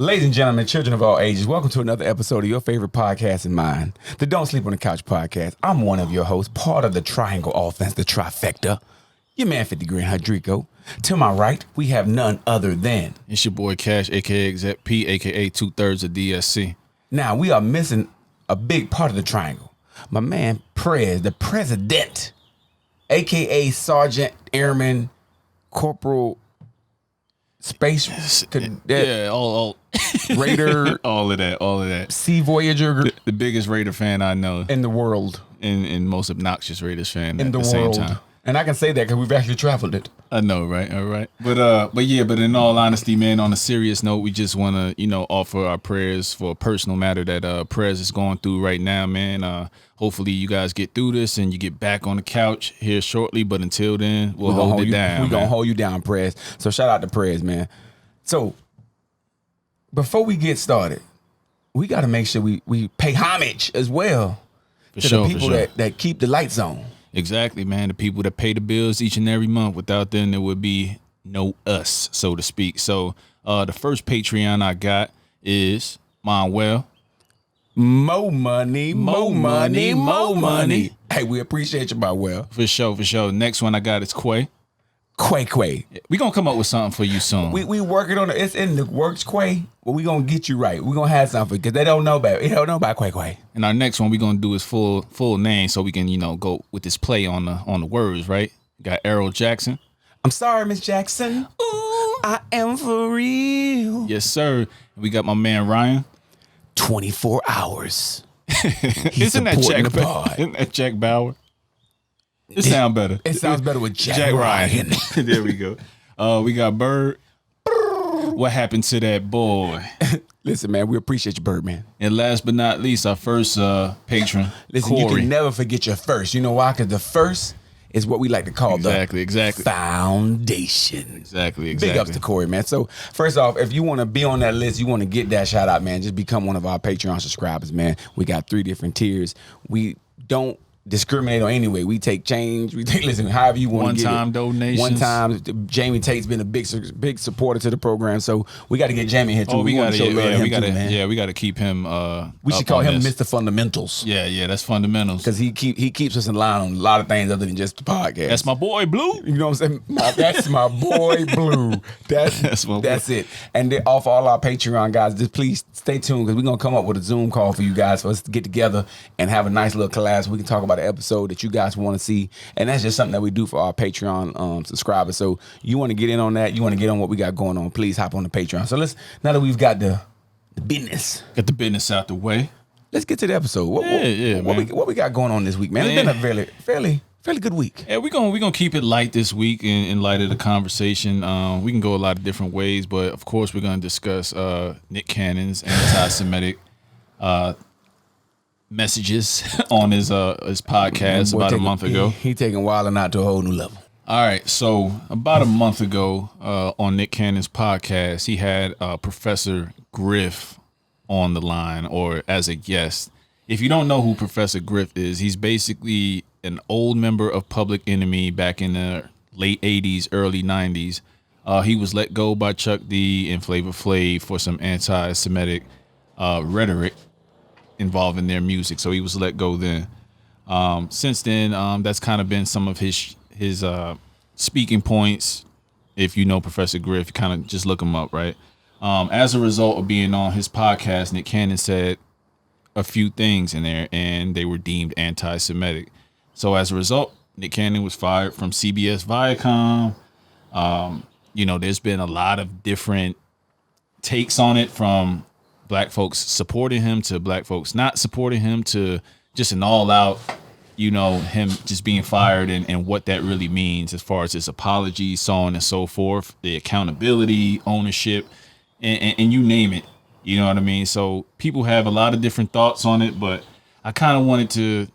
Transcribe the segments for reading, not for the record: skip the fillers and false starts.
Ladies and gentlemen, children of all ages, welcome to another episode of your favorite podcast and mine, the Don't Sleep on the Couch Podcast. I'm one of your hosts, part of the Triangle Offense, the Trifecta, your man 50 Grand Hydrico. To my right, we have none other than... It's your boy Cash, a.k.a. Exec P, a.k.a. 2/3 of DSC. Now, we are missing a big part of the triangle. My man, Prez, the President, a.k.a. Sergeant, Airman, Corporal... Space Cadet, Yeah, all Raider, all of that. Sea Voyager, The biggest Raider fan I know, in the world, and most obnoxious Raiders fan in at the same world. time. And I can say that because we've actually traveled it. I know, right? All right. But in all honesty, man, on a serious note, we just want to, offer our prayers for a personal matter that Prez is going through right now, man. Hopefully you guys get through this and you get back on the couch here shortly. But until then, we'll hold it down. We're going to hold you down, Prez. So shout out to Prez, man. So before we get started, we got to make sure we pay homage as well to the people that keep the lights on. Exactly, man. The people that pay the bills each and every month. Without them, there would be no us, so to speak. So the first Patreon I got is Manuel. More money. Hey, we appreciate you, Manuel. For sure. Next one I got is Quay. Quay. We gonna come up with something for you soon. We working on it. It's in the works, Quay. But we gonna get you right. We gonna have something because they don't know about Quay. And our next one we gonna do his full name so we can go with this play on the words, right? Got Errol Jackson. I'm sorry, Miss Jackson. Ooh, I am for real. Yes, sir. We got my man Ryan. 24 hours. Isn't that Jack Bauer? It sounds better. It sounds better with Jack Ryan. There we go. We got Bird. What happened to that boy? Listen, man, we appreciate you, Bird, man. And last but not least, our first patron, Listen, Corey. You can never forget your first. You know why? Because the first is what we like to call exactly foundation. Exactly. Big ups to Corey, man. So first off, if you want to be on that list, you want to get that shout out, man, just become one of our Patreon subscribers, man. We got 3 different tiers. We don't discriminate on any way. We take change. Listen, however you want to get one-time donations. One time. Jamie Tate's been a big supporter to the program, so we got to get Jamie here too. Oh, we got to we got to keep him. We should call him Mr. Fundamentals. Yeah, that's fundamentals. Because he keeps us in line on a lot of things other than just the podcast. That's my boy Blue. You know what I'm saying? That's my boy Blue. That's it. And then off all our Patreon guys, just please stay tuned because we're gonna come up with a Zoom call for you guys for us to get together and have a nice little class. We can talk about an episode that you guys want to see, and that's just something that we do for our Patreon subscribers. So you want to get in on that, you want to get on what we got going on, please hop on the Patreon. So now that we've got the business, get the business out the way, let's get to the episode. What we got going on this week, man? It's been a fairly good week. Yeah, we're gonna keep it light this week in light of the conversation. We can go a lot of different ways, but of course we're gonna discuss Nick Cannon's anti-Semitic messages on his podcast about a month ago. He taking Wild 'N Out to a whole new level. All right, so about a month ago on Nick Cannon's podcast, he had Professor Griff on the line or as a guest. If you don't know who Professor Griff is, he's basically an old member of Public Enemy back in the late 80s, early 90s. He was let go by Chuck D and Flavor Flav for some anti-Semitic rhetoric involved in their music, so he was let go then. Since then, that's kind of been some of his speaking points. If you know Professor Griff, you kind of just look him up, right? As a result of being on his podcast, Nick Cannon said a few things in there, and they were deemed anti-Semitic. So as a result, Nick Cannon was fired from CBS Viacom. There's been a lot of different takes on it, from black folks supporting him to black folks not supporting him to just an all-out, him just being fired and what that really means as far as his apology, so on and so forth, the accountability, ownership, and you name it. You know what I mean? So people have a lot of different thoughts on it, but I kind of wanted to,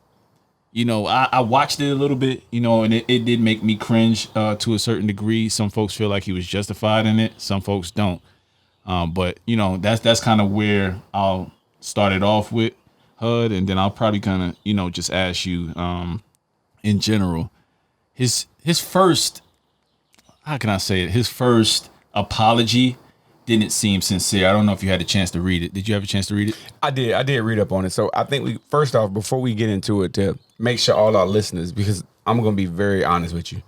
I watched it a little bit, and it did make me cringe to a certain degree. Some folks feel like he was justified in it. Some folks don't. But that's kind of where I'll start it off with, HUD, and then I'll probably kind of just ask you in general his first, how can I say it, his first apology didn't seem sincere. I don't know if you had a chance to read it. Did you have a chance to read it? I did read up on it. So I think first off, before we get into it, to make sure all our listeners, because I'm going to be very honest with you.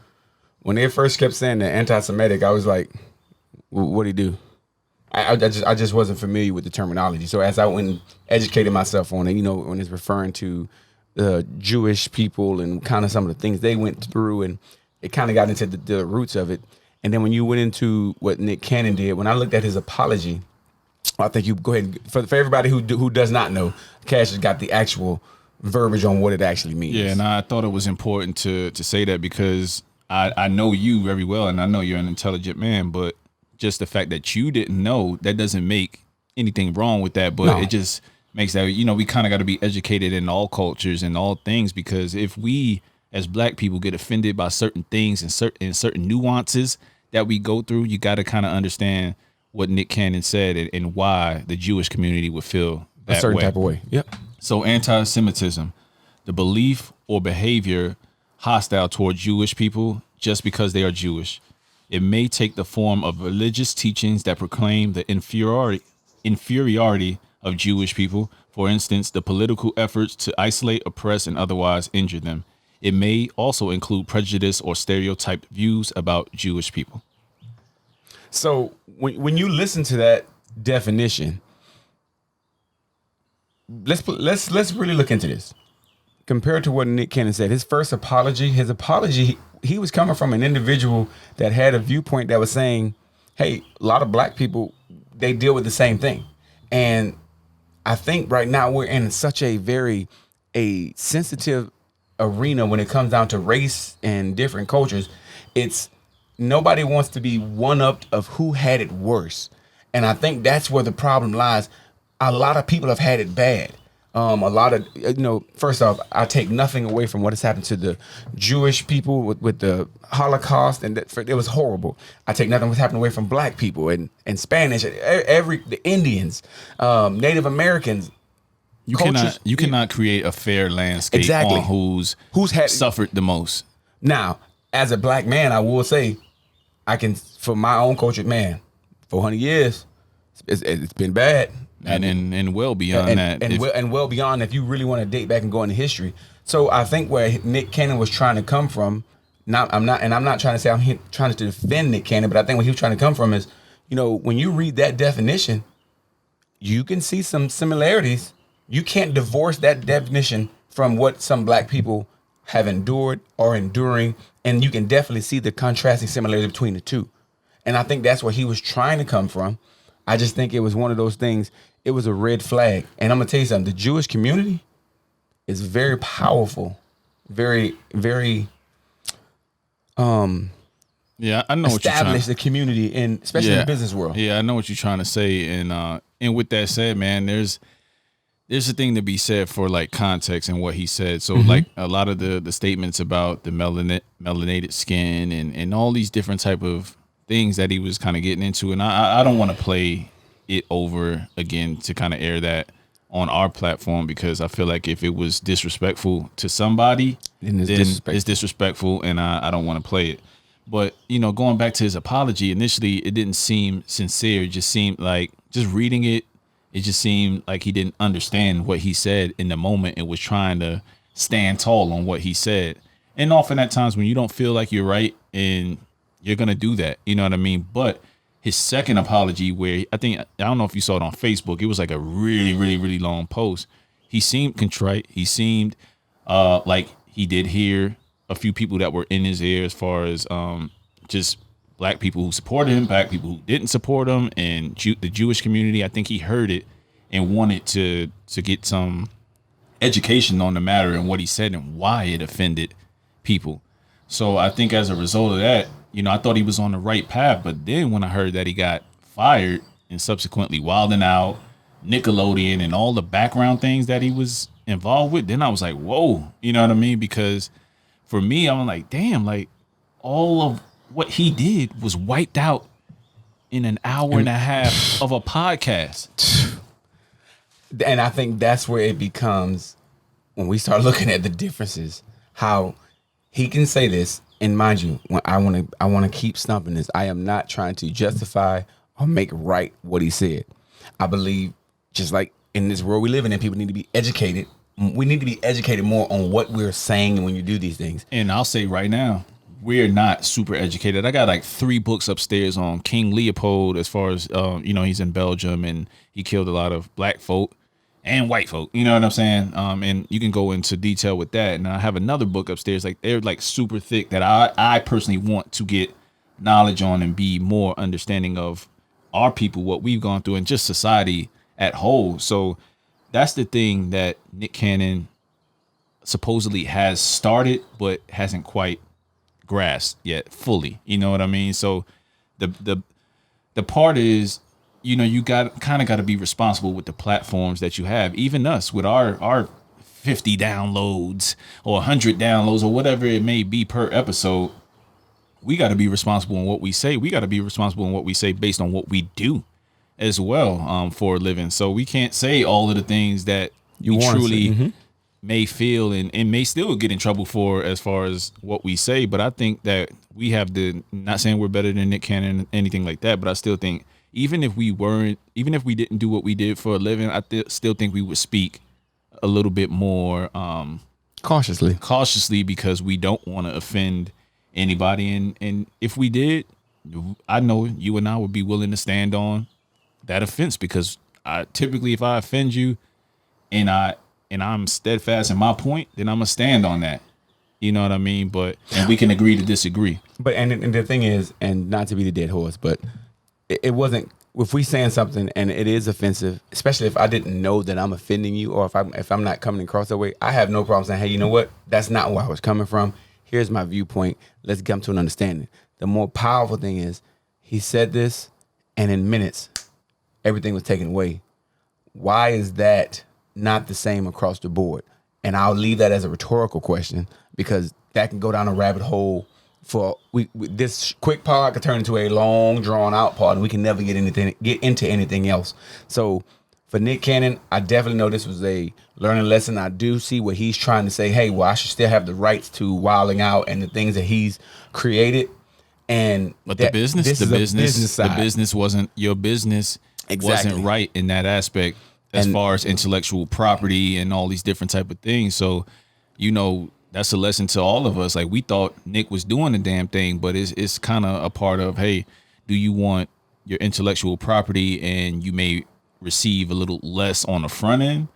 When they first kept saying the anti-Semitic, I was like, what'd he do? I just wasn't familiar with the terminology. So as I went and educated myself on it, when it's referring to Jewish people and kind of some of the things they went through, and it kind of got into the roots of it. And then when you went into what Nick Cannon did, when I looked at his apology, I think you go ahead for everybody who does not know, Cash has got the actual verbiage on what it actually means. Yeah, and I thought it was important to say that because I know you very well, and I know you're an intelligent man, but just the fact that you didn't know, that doesn't make anything wrong with that, but it just makes that, we kind of got to be educated in all cultures and all things, because if we as black people get offended by certain things and certain nuances that we go through, you got to kind of understand what Nick Cannon said and why the Jewish community would feel that a certain type of way. Yep. So anti-Semitism, the belief or behavior hostile toward Jewish people just because they are Jewish. It may take the form of religious teachings that proclaim the inferiority of Jewish people. For instance, the political efforts to isolate, oppress, and otherwise injure them. It may also include prejudice or stereotyped views about Jewish people. So when you listen to that definition, let's really look into this. Compared to what Nick Cannon said, his apology, he was coming from an individual that had a viewpoint that was saying, hey, a lot of black people, they deal with the same thing. And I think right now we're in such a very sensitive arena when it comes down to race and different cultures. It's nobody wants to be one-upped of who had it worse. And I think that's where the problem lies. A lot of people have had it bad. A lot of, first off, I take nothing away from what has happened to the Jewish people with the Holocaust, and it was horrible. I take nothing what's happened away from black people and Spanish, the Indians, Native Americans. You cannot create a fair landscape on who's suffered the most. Now, as a black man, I will say, I can, for my own culture, man, 400 years, it's been bad. And well beyond that. And well beyond, if you really want to date back and go into history. So I think where Nick Cannon was trying to come from, I'm not trying to say I'm trying to defend Nick Cannon, but I think where he was trying to come from is, when you read that definition, you can see some similarities. You can't divorce that definition from what some black people have endured or enduring, and you can definitely see the contrasting similarity between the two. And I think that's where he was trying to come from. I just think it was one of those things. It was a red flag. And I'm going to tell you something. The Jewish community is very powerful. Very, very yeah, I know what you're trying establish the community especially in the business world. Yeah, I know what you're trying to say. And with that said, man, there's a thing to be said for like context and what he said. So like a lot of the statements about the melanated skin and all these different type of things that he was kind of getting into, and I don't want to play it over again to kind of air that on our platform, because I feel like if it was disrespectful to somebody, then it's disrespectful, and I don't want to play it. But going back to his apology, initially it didn't seem sincere. It just seemed like, just reading it, it just seemed like he didn't understand what he said in the moment and was trying to stand tall on what he said. And often at times when you don't feel like you're right, and you're going to do that. You know what I mean? But his second apology, where I don't know if you saw it on Facebook, it was like a really, really, really long post. He seemed contrite. He seemed like he did hear a few people that were in his ear, as far as just black people who supported him, black people who didn't support him, and the Jewish community. I think he heard it and wanted to get some education on the matter and what he said and why it offended people. So I think as a result of that, I thought he was on the right path. But then when I heard that he got fired and subsequently Wildin' Out, Nickelodeon, and all the background things that he was involved with, then I was like, whoa, you know what I mean? Because for me, I'm like, damn, like all of what he did was wiped out in an hour and a half of a podcast. And I think that's where it becomes, when we start looking at the differences, how he can say this. And mind you, when I want to keep stumping this. I am not trying to justify or make right what he said. I believe, just like in this world we live in, people need to be educated. We need to be educated more on what we're saying when you do these things. And I'll say right now, we're not super educated. I got like 3 books upstairs on King Leopold, as far as, he's in Belgium and he killed a lot of black folk and white folk. You know what I'm saying? And you can go into detail with that. And I have another book upstairs, like they're like super thick, that I personally want to get knowledge on and be more understanding of our people, what we've gone through, and just society at whole. So that's the thing that Nick Cannon supposedly has started, but hasn't quite grasped yet fully. You know what I mean? So the part is, you got to be responsible with the platforms that you have. Even us with our 50 downloads or 100 downloads or whatever it may be per episode, we got to be responsible in what we say. We got to be responsible in what we say based on what we do as well, for a living. So we can't say all of the things that you truly may feel and may still get in trouble for as far as what we say. But I think that we have not saying we're better than Nick Cannon, anything like that, but I still think even if we didn't do what we did for a living, I still think we would speak a little bit more cautiously, because we don't want to offend anybody. And if we did, I know you and I would be willing to stand on that offense, because typically if I offend you and I'm steadfast in my point, then I'm gonna stand on that. You know what I mean? And we can agree to disagree. But and the thing is, and not to be the dead horse, but it wasn't. If we saying something and it is offensive, especially if I didn't know that I'm offending you, or if I'm not coming across that way, I have no problem saying, hey, you know what? That's not where I was coming from. Here's my viewpoint. Let's come to an understanding. The more powerful thing is, he said this, and in minutes, everything was taken away. Why is that not the same across the board? And I'll leave that as a rhetorical question, because that can go down a rabbit hole. This quick pod could turn into a long, drawn out pod, and we can never get into anything else. So for Nick Cannon, I definitely know this was a learning lesson. I do see what he's trying to say. Hey, well, I should still have the rights to wilding out and the things that he's created. But the business wasn't your business. Exactly. Wasn't right in that aspect as far as intellectual property and all these different type of things. So, that's a lesson to all of us. Like, we thought Nick was doing the damn thing, but it's kind of a part of, hey, do you want your intellectual property and you may receive a little less on the front end,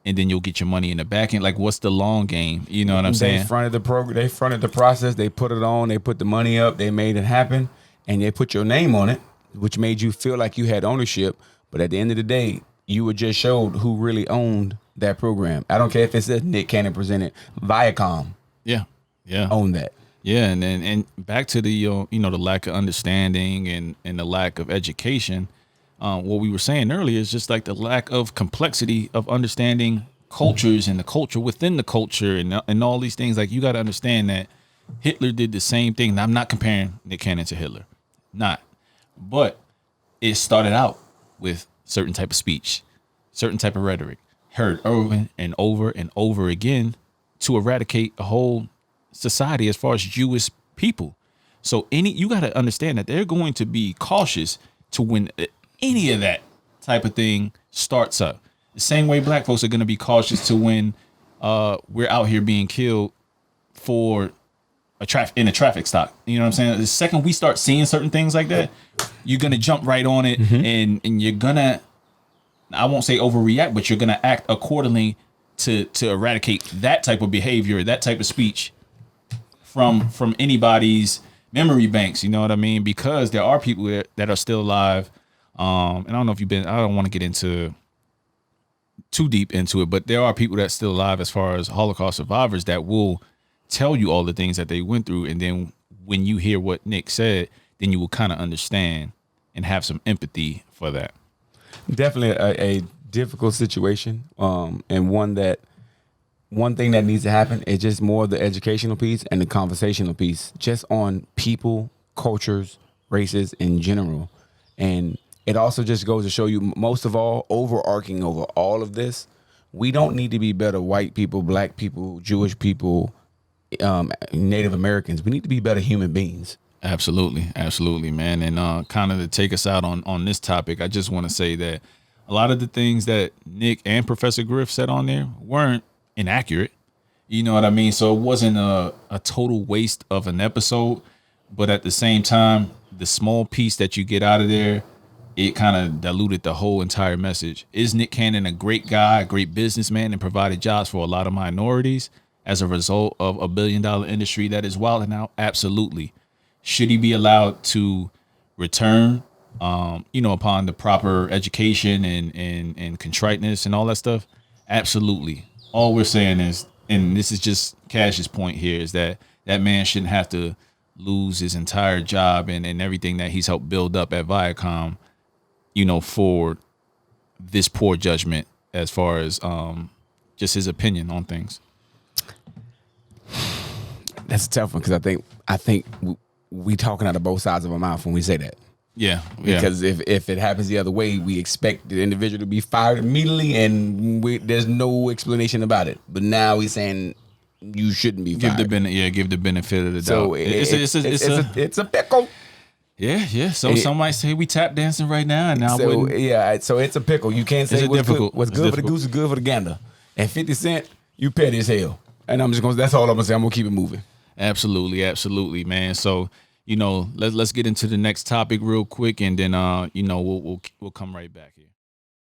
and then you'll get your money in the back end? Like, what's the long game? You know what I'm saying? They fronted the program. They fronted the process. They put it on. They put the money up. They made it happen, and they put your name on it, which made you feel like you had ownership. But at the end of the day, you were just showed who really owned that program. I don't care if it says Nick Cannon presented. Viacom, owned that. Yeah, and back to the the lack of understanding and the lack of education. What we were saying earlier is just like the lack of complexity of understanding cultures and the culture within the culture and all these things. Like, you got to understand that Hitler did the same thing. Now, I'm not comparing Nick Cannon to Hitler, but it started out with certain type of speech, certain type of rhetoric, heard over and over and over again to eradicate a whole society as far as Jewish people. So you got to understand that they're going to be cautious to when any of that type of thing starts up. The same way black folks are going to be cautious to when we're out here being killed for in a traffic stop. You know what I'm saying? The second we start seeing certain things like that, you're going to jump right on it, and you're going to, I won't say overreact, but you're going to act accordingly to eradicate that type of behavior, that type of speech from anybody's memory banks. You know what I mean? Because there are people that are still alive. And I don't know if I don't want to get into too deep into it, but there are people that's still alive as far as Holocaust survivors that will tell you all the things that they went through. And then when you hear what Nick said, then you will kind of understand and have some empathy for that. Definitely a difficult situation, and one thing that needs to happen is just more of the educational piece and the conversational piece, just on people, cultures, races in general. And it also just goes to show you, most of all, overarching over all of this, we don't need to be better white people, black people, Jewish people, Native Americans. We need to be better human beings. Absolutely, man. And kind of to take us out on this topic, I just want to say that a lot of the things that Nick and Professor Griff said on there weren't inaccurate. You know what I mean? So it wasn't a total waste of an episode, but at the same time, the small piece that you get out of there, it kind of diluted the whole entire message. Is Nick Cannon a great guy, a great businessman, and provided jobs for a lot of minorities as a result of a $1 billion industry that is wilding out? Absolutely. Should he be allowed to return, upon the proper education and contriteness and all that stuff? Absolutely. All we're saying is, and this is just Cash's point here, is that man shouldn't have to lose his entire job and everything that he's helped build up at Viacom, for this poor judgment as far as just his opinion on things. That's a tough one because I think we talking out of both sides of our mouth when we say that. Yeah. Because if it happens the other way, we expect the individual to be fired immediately, and there's no explanation about it. But now he's saying you shouldn't be fired. Give the benefit of the doubt. So it's a pickle. Yeah. So some might say we tap dancing right now, and so it's a pickle. You can't say what's good for the goose is good for the gander. And 50 Cent, you petty as hell. And that's all I'm gonna say. I'm gonna keep it moving. Absolutely, man. So let's get into the next topic real quick, and then we'll come right back here.